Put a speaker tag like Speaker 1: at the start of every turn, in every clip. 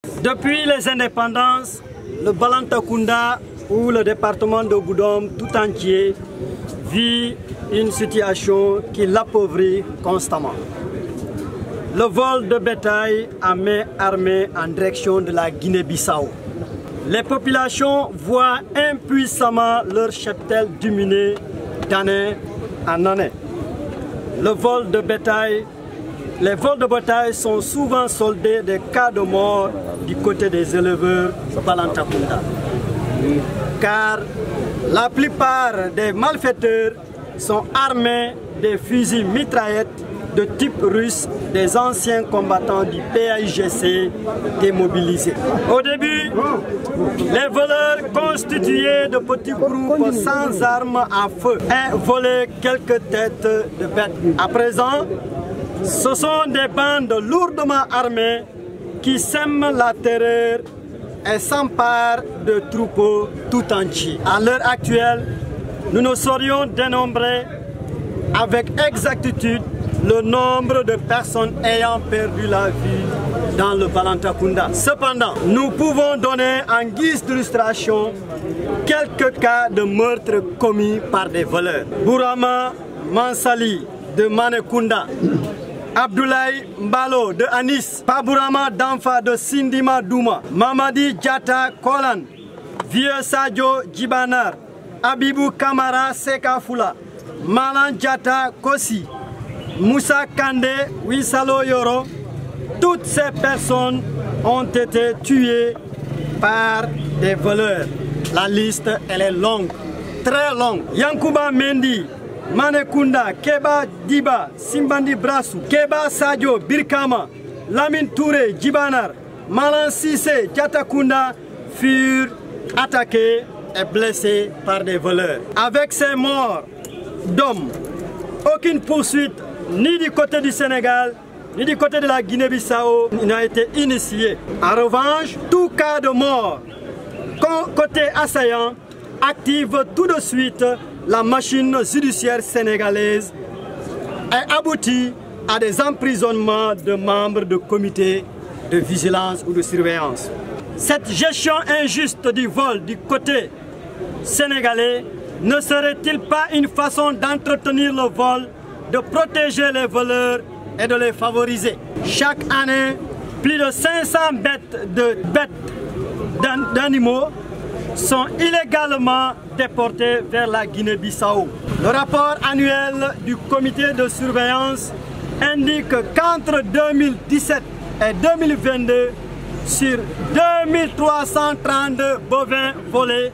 Speaker 1: Depuis les indépendances, le Balantakunda ou le département de Goudomp tout entier vit une situation qui l'appauvrit constamment. Le vol de bétail à main armée en direction de la Guinée-Bissau. Les populations voient impuissamment leur cheptel diminuer d'année en année. Les vols de bétail sont souvent soldés des cas de mort du côté des éleveurs Balantakunda. Car la plupart des malfaiteurs sont armés des fusils mitraillettes de type russe des anciens combattants du PAIGC démobilisés. Au début, les voleurs constitués de petits groupes sans armes à feu ont volé quelques têtes de bêtes. À présent, ce sont des bandes lourdement armées qui sèment la terreur et s'emparent de troupeaux tout entiers. À l'heure actuelle, nous ne saurions dénombrer avec exactitude le nombre de personnes ayant perdu la vie dans le Balantakunda. Cependant, nous pouvons donner en guise d'illustration quelques cas de meurtres commis par des voleurs. Bourama Mansali de Manekunda, Abdoulaye Mbalo de Anis, Pabourama Danfa de Sindima Douma, Mamadi Diata Kolan, Vieux Sadio Djibanar, Abibou Kamara Sekafula, Malan Diata Kosi, Moussa Kande Wissalo Yoro. Toutes ces personnes ont été tuées par des voleurs. La liste, elle est longue, très longue. Yankuba Mendy, Manekunda, Keba Diba, Simbandi Brassou, Keba Sadio Birkama, Lamine Touré, Djibanar, Malan Sissé, Diatakunda furent attaqués et blessés par des voleurs. Avec ces morts d'hommes, aucune poursuite ni du côté du Sénégal, ni du côté de la Guinée-Bissau n'a été initiée. En revanche, tout cas de mort côté assaillant active tout de suite la machine judiciaire sénégalaise et aboutit à des emprisonnements de membres de comités de vigilance ou de surveillance. Cette gestion injuste du vol du côté sénégalais ne serait-il pas une façon d'entretenir le vol, de protéger les voleurs et de les favoriser? Chaque année, plus de 500 bêtes d'animaux sont illégalement déportés vers la Guinée-Bissau. Le rapport annuel du comité de surveillance indique qu'entre 2017 et 2022, sur 2332 bovins volés,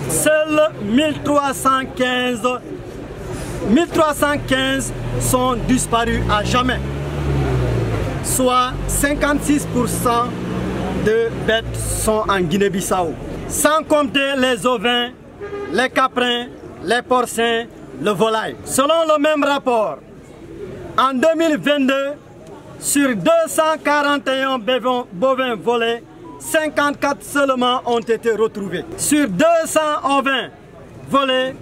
Speaker 1: seuls 1315 sont disparus à jamais, soit 56% de bêtes sont en Guinée-Bissau. Sans compter les ovins, les caprins, les porcins, le volaille. Selon le même rapport, en 2022, sur 241 bovins volés, 54 seulement ont été retrouvés. Sur 200 ovins volés,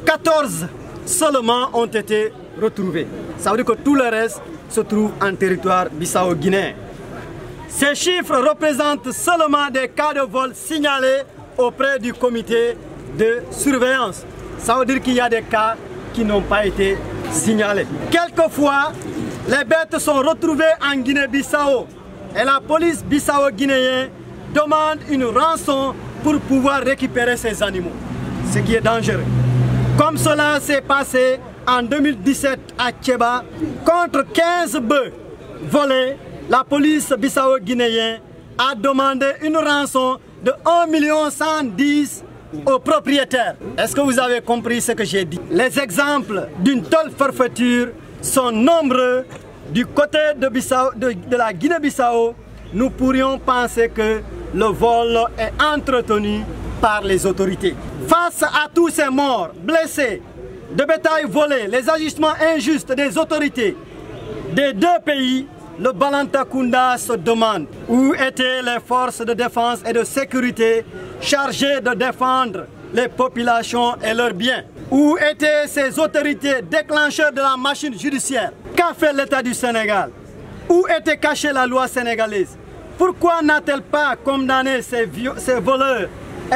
Speaker 1: 14 seulement ont été retrouvés. Ça veut dire que tout le reste se trouve en territoire bissau-guinéen. Ces chiffres représentent seulement des cas de vol signalés auprès du comité de surveillance. Ça veut dire qu'il y a des cas qui n'ont pas été signalés. Quelquefois, les bêtes sont retrouvées en Guinée-Bissau et la police bissau-guinéenne demande une rançon pour pouvoir récupérer ces animaux, ce qui est dangereux. Comme cela s'est passé en 2017 à Tcheba, contre 15 bœufs volés, la police bissau-guinéenne a demandé une rançon de 1 110 000 aux propriétaires. Est-ce que vous avez compris ce que j'ai dit? Les exemples d'une telle forfaiture sont nombreux. Du côté de la Guinée-Bissau, nous pourrions penser que le vol est entretenu par les autorités. Face à tous ces morts, blessés, de bétail volé, les agissements injustes des autorités des deux pays, le Balantakunda se demande où étaient les forces de défense et de sécurité chargées de défendre les populations et leurs biens. Où étaient ces autorités déclencheurs de la machine judiciaire? Qu'a fait l'État du Sénégal? Où était cachée la loi sénégalaise? Pourquoi n'a-t-elle pas condamné ces voleurs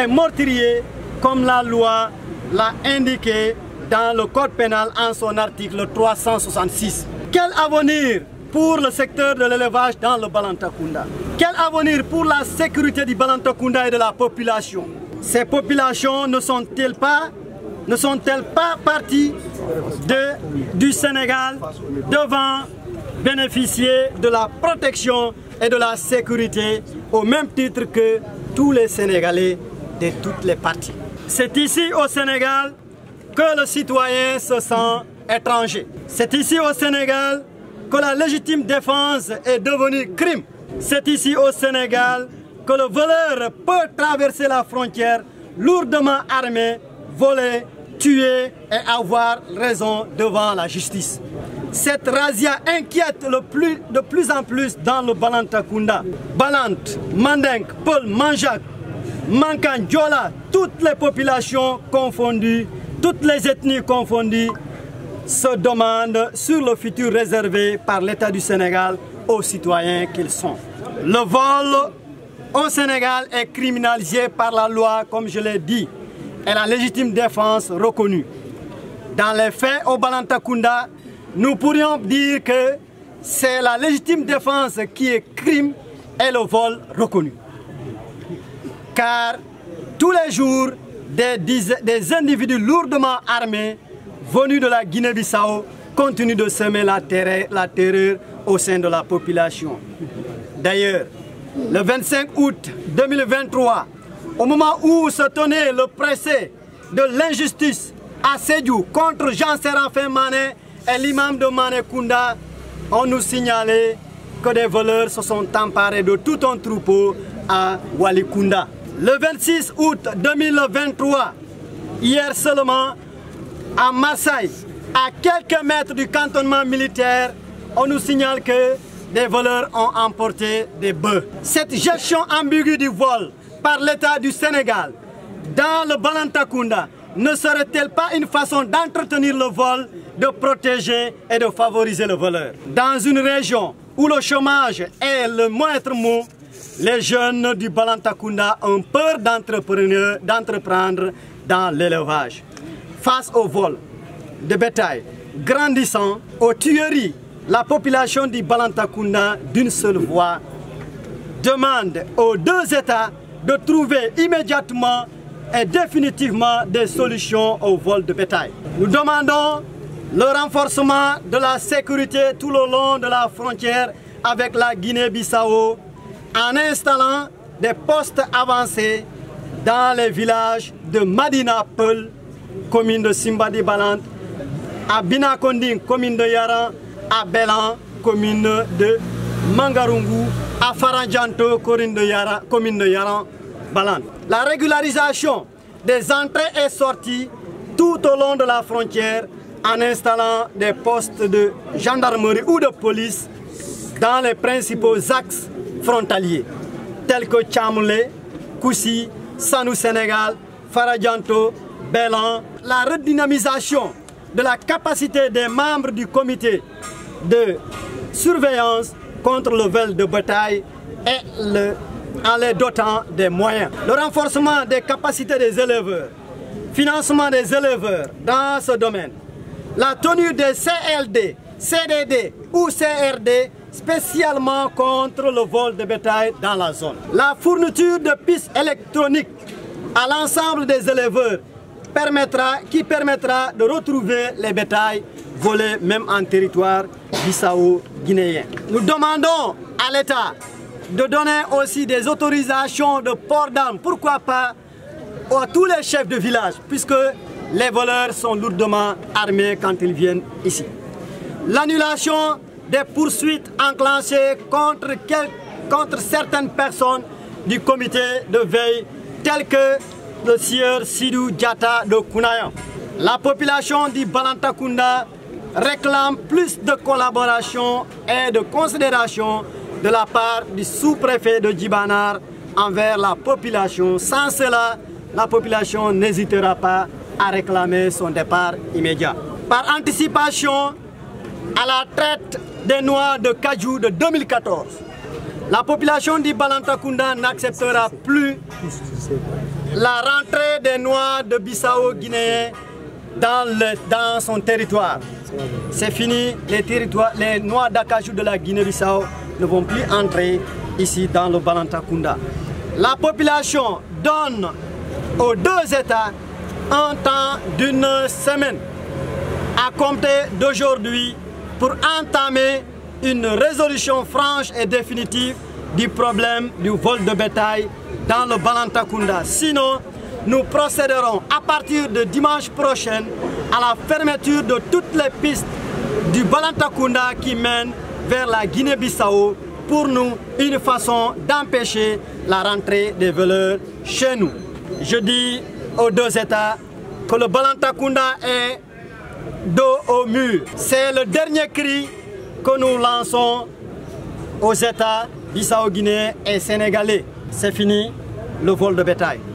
Speaker 1: et meurtriers comme la loi l'a indiqué dans le code pénal en son article 366? Quel avenir pour le secteur de l'élevage dans le Balantakunda? Quel avenir pour la sécurité du Balantakunda et de la population? Ces populations ne sont-elles pas parties du Sénégal devant bénéficier de la protection et de la sécurité au même titre que tous les Sénégalais de toutes les parties? C'est ici au Sénégal que le citoyen se sent étranger. C'est ici au Sénégal que la légitime défense est devenue crime. C'est ici au Sénégal que le voleur peut traverser la frontière lourdement armé, voler, tuer et avoir raison devant la justice. Cette razzia inquiète de plus en plus dans le Balantakunda. Balant, Mandingue, Peul, Manjak, Mankan, Diola, toutes les populations confondues, toutes les ethnies confondues, se demandent sur le futur réservé par l'État du Sénégal aux citoyens qu'ils sont. Le vol au Sénégal est criminalisé par la loi, comme je l'ai dit, et la légitime défense reconnue. Dans les faits, au Balantakunda, nous pourrions dire que c'est la légitime défense qui est crime et le vol reconnu. Car tous les jours, des individus lourdement armés venus de la Guinée-Bissau continuent de semer la terreur au sein de la population. D'ailleurs, le 25 août 2023, au moment où se tenait le procès de l'injustice à Sédhiou contre Jean-Séraphin Mané et l'imam de Manékounda, on nous signalait que des voleurs se sont emparés de tout un troupeau à Walikunda. Le 26 août 2023, hier seulement, à Marseille, à quelques mètres du cantonnement militaire, on nous signale que des voleurs ont emporté des bœufs. Cette gestion ambiguë du vol par l'État du Sénégal dans le Balantakunda ne serait-elle pas une façon d'entretenir le vol, de protéger et de favoriser le voleur? Dans une région où le chômage est le moindre mot, les jeunes du Balantakunda ont peur d'entreprendre dans l'élevage. Face au vol de bétail grandissant, aux tueries, la population du Balantakunda, d'une seule voix, demande aux deux États de trouver immédiatement et définitivement des solutions au vol de bétail. Nous demandons le renforcement de la sécurité tout le long de la frontière avec la Guinée-Bissau en installant des postes avancés dans les villages de Madina Peul, commune de Simbadi Balant, à Binakonding, commune de Yaran, à Belan, commune de Mangarungu, à Faradjanto, commune de Yaran, Balant. La régularisation des entrées et sorties tout au long de la frontière en installant des postes de gendarmerie ou de police dans les principaux axes frontaliers tels que Tchamoulé, Koussi, Sanou Sénégal, Faradjanto, Belan. La redynamisation de la capacité des membres du comité de surveillance contre le vol de bétail et en les dotant des moyens. Le renforcement des capacités des éleveurs, financement des éleveurs dans ce domaine, la tenue des CLD, CDD ou CRD spécialement contre le vol de bétail dans la zone. La fourniture de pistes électroniques à l'ensemble des éleveurs qui permettra de retrouver les bétails volés même en territoire bissau-guinéen. Nous demandons à l'État de donner aussi des autorisations de port d'armes, pourquoi pas à tous les chefs de village, puisque les voleurs sont lourdement armés quand ils viennent ici. L'annulation des poursuites enclenchées contre certaines personnes du comité de veille, telles que le sieur Sidou Diatta de Kounayan. La population du Balantakunda réclame plus de collaboration et de considération de la part du sous-préfet de Djibanar envers la population. Sans cela, la population n'hésitera pas à réclamer son départ immédiat. Par anticipation à la traite des noix de cajou de 2014, La population du Balantakunda n'acceptera plus la rentrée des Noirs de Bissau guinéens dans son territoire. C'est fini, les Noirs d'Akajou de la Guinée-Bissau ne vont plus entrer ici dans le Balantakunda. La population donne aux deux États un temps d'une semaine à compter d'aujourd'hui pour entamer une résolution franche et définitive du problème du vol de bétail dans le Balantakunda. Sinon, nous procéderons à partir de dimanche prochain à la fermeture de toutes les pistes du Balantakunda qui mènent vers la Guinée-Bissau, pour nous une façon d'empêcher la rentrée des voleurs chez nous. Je dis aux deux États que le Balantakunda est dos au mur. C'est le dernier cri que nous lançons aux États bissau-guinéens et sénégalais. C'est fini le vol de bétail.